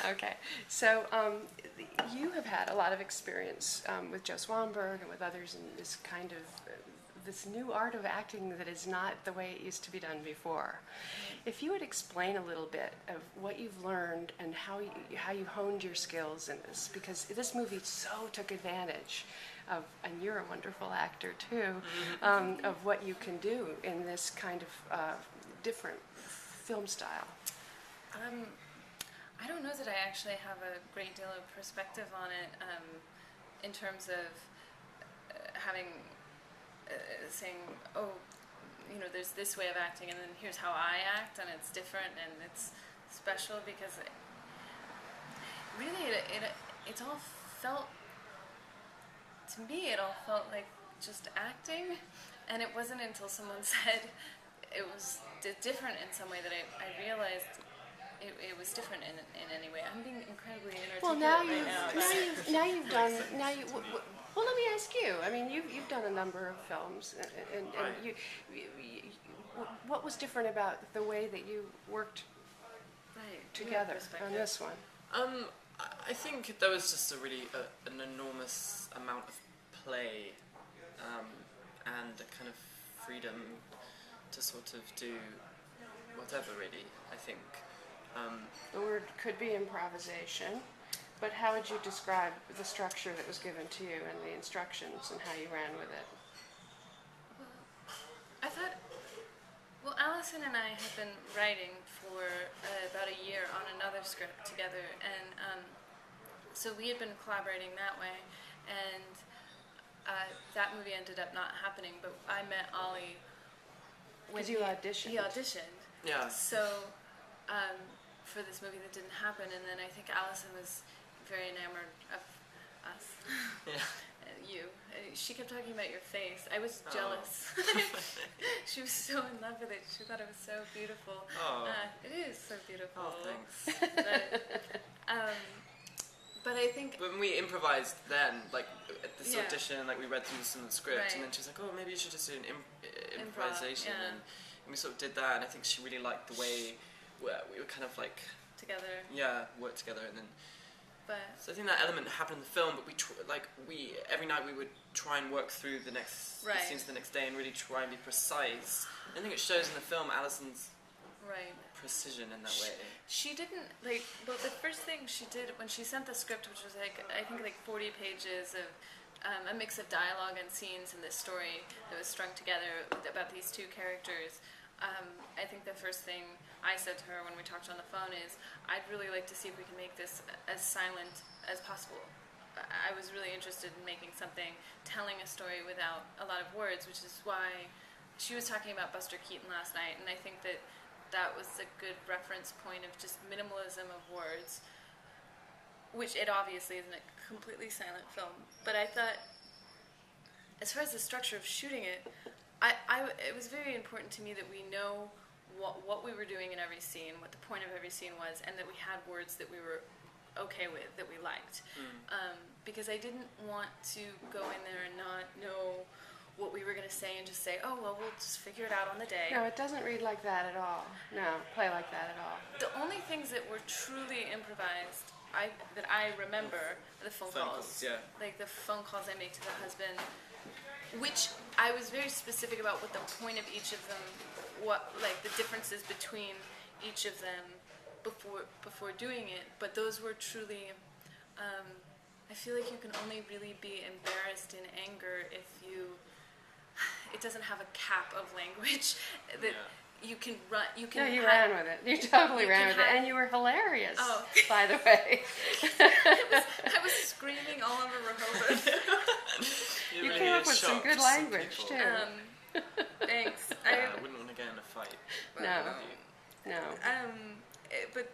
Okay, so you have had a lot of experience with Joe Swanberg and with others in this kind of this new art of acting that is not the way it used to be done before. If you would explain a little bit of what you've learned and how you honed your skills in this, because this movie so took advantage of, and you're a wonderful actor too, of what you can do in this kind of different film style. I don't know that I actually have a great deal of perspective on it in terms of having saying, oh, you know, there's this way of acting, and then here's how I act, and it's different and it's special, because really it's all felt, to me, it all felt like just acting, and it wasn't until someone said it was different in some way that I realized it was different in any way. I'm being incredibly inarticulate Well, well, let me ask you. I mean, you've done a number of films, and you, what was different about the way that you worked together on this one? I think there was just an enormous amount of play and a kind of freedom to sort of do whatever, really, I think. The word could be improvisation, but how would you describe the structure that was given to you and the instructions and how you ran with it? I thought, well, Allison and I have been writing for about a year on another script together, and so we had been collaborating that way, and that movie ended up not happening, but I met Olly when you auditioned. He auditioned. Yeah. So for this movie that didn't happen, and then I think Allison was very enamored of us. Yeah. You. She kept talking about your face. I was jealous. She was so in love with it. She thought it was so beautiful. It is so beautiful. Oh, thanks. But I think when we improvised then, like at this audition, like we read through some of the script, Right. and then she was like, "Oh, maybe you should just do an improvisation." And we sort of did that, and I think she really liked the way we were kind of like together. Worked together, and then. But So I think that element happened in the film, but we every night we would try and work through the scenes the next day and really try and be precise. I think it shows in the film Alison's precision in that way. She didn't well, the first thing she did when she sent the script, which was I think 40 pages of a mix of dialogue and scenes in this story that was strung together about these two characters. I think the first thing I said to her when we talked on the phone is, I'd really like to see if we can make this as silent as possible. I was really interested in making something, telling a story without a lot of words, which is why she was talking about Buster Keaton last night, and I think that was a good reference point of just minimalism of words, which it obviously isn't a completely silent film. But I thought, as far as the structure of shooting it, it was very important to me that we know what we were doing in every scene, what the point of every scene was, and that we had words that we were okay with, that we liked. Because I didn't want to go in there and not know what we were going to say and just say, oh, well, we'll just figure it out on the day. No, it doesn't read like that at all. No, play like that at all. The only things that were truly improvised that I remember are the phone calls. Like the phone calls I make to the husband, which I was very specific about what the point of each of them, the differences between each of them before doing it. But those were truly, I feel like you can only really be embarrassed in anger if it doesn't have a cap of language that you can run. You ran with it. You totally ran with it, and you were hilarious. Oh, by the way. I was screaming all over Rehoboth. You came up with some good language too. Thanks. I wouldn't want to get in a fight. No. But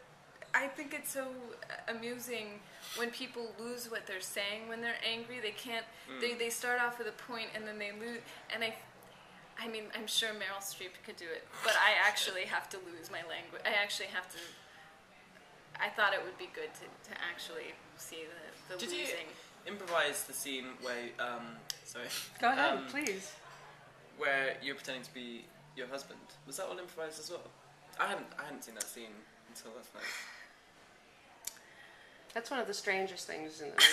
I think it's so amusing when people lose what they're saying when they're angry. They can't. They start off with a point and then they lose. And I mean, I'm sure Meryl Streep could do it, but I actually have to lose my language. I actually have to. I thought it would be good to actually see the Did losing. You improvise the scene where? Sorry. Go ahead, please. Where you're pretending to be your husband. Was that all improvised as well? I hadn't seen that scene until last night. That's one of the strangest things in the movie.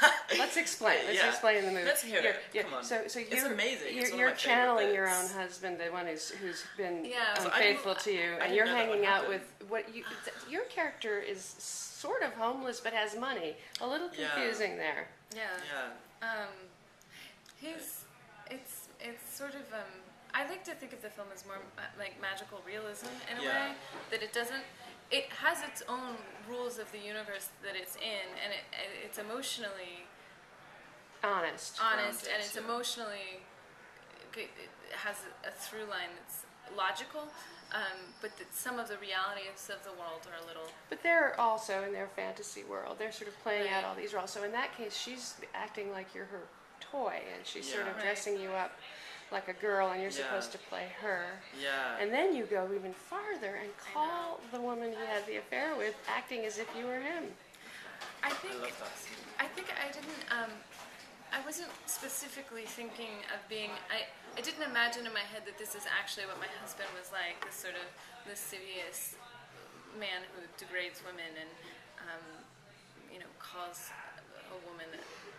I, Let's explain. Let's Yeah. explain the movie. Let's hear it. Yeah. Come on. So It's you're amazing. It's one of You're my favorite channeling your bits. own husband, the one who's been Yeah. So unfaithful to you, I and didn't you're know that hanging would out happen. with what you. Your character is sort of homeless but has money. A little Yeah. confusing there. Yeah. Yeah. It's sort of I like to think of the film as more like magical realism in a Yeah. way that it has its own rules of the universe that it's in, and it's emotionally Honest. honest, and it's yeah. emotionally it has a through line that's logical, but that some of the realities of the world are a little. But they're also in their fantasy world. They're sort of playing out Right. all these roles. So in that case, she's acting like you're her toy, and she's sort Yeah. of Right. dressing you up like a girl, and you're Yeah. supposed to play her. Yeah. And then you go even farther and call the woman you had the affair with acting as if you were him. I I think love that scene. I think I didn't. I wasn't specifically thinking of being. I didn't imagine in my head that this is actually what my husband was like. This sort of lascivious man who degrades women and, calls a woman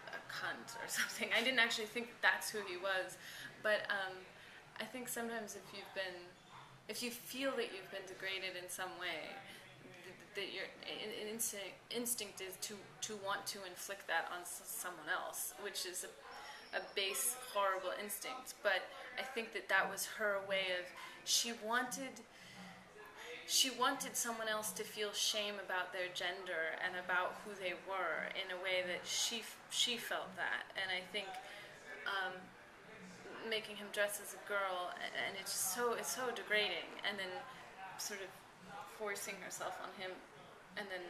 a cunt or something. I didn't actually think that's who he was, but I think sometimes if you feel that you've been degraded in some way, that your instinct is to want to inflict that on someone else, which is a base, horrible instinct. But I think that was her way of she wanted someone else to feel shame about their gender and about who they were in a way that she felt that. And I think making him dress as a girl, and it's so degrading, and then sort of forcing herself on him, and then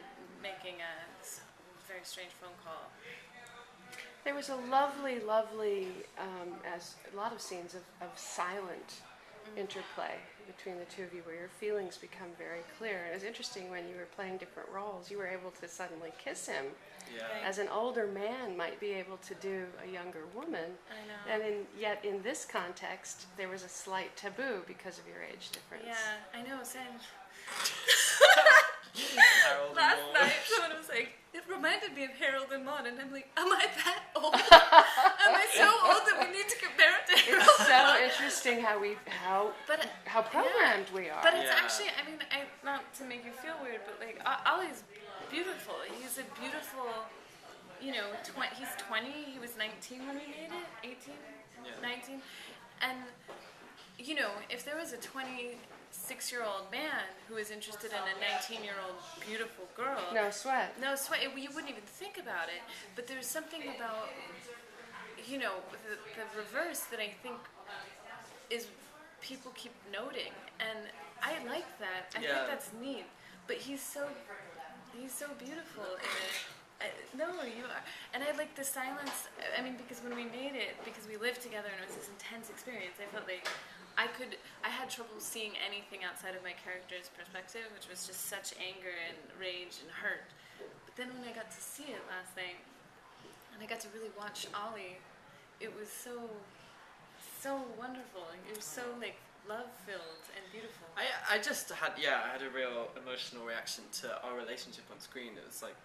making this very strange phone call. There was a lovely, as a lot of scenes of silent interplay between the two of you, where your feelings become very clear. And it was interesting when you were playing different roles, you were able to suddenly kiss him, Yeah. as an older man might be able to do a younger woman. I know. And yet in this context, there was a slight taboo because of your age difference. Yeah, I know. Same. Harold and Last Maude. night, someone was like, "It reminded me of Harold and Maude," and I'm like, "Am I that old? Am I so old that we need to compare it to Harold?" It's and so Maude?" interesting But how programmed we are. But it's Yeah. actually, I mean, not to make you feel weird, but like Ollie's beautiful. He's a beautiful, he's 20. He was 19 when we made it. 18, Yeah. 19, and if there was a 26-year-old man who was interested in a 19-year-old beautiful girl, No sweat. no sweat, you wouldn't even think about it. But there's something about, the reverse that I think is people keep noting, and I like that. I Yeah. think that's neat. But he's so beautiful in it. No, you are. And I like the silence. I mean, because when we made it, because we lived together and it was this intense experience, I felt like I had trouble seeing anything outside of my character's perspective, which was just such anger and rage and hurt. But then when I got to see it last night, and I got to really watch Ollie, it was so wonderful. It was so love-filled and beautiful. I just had I had a real emotional reaction to our relationship on screen. It was like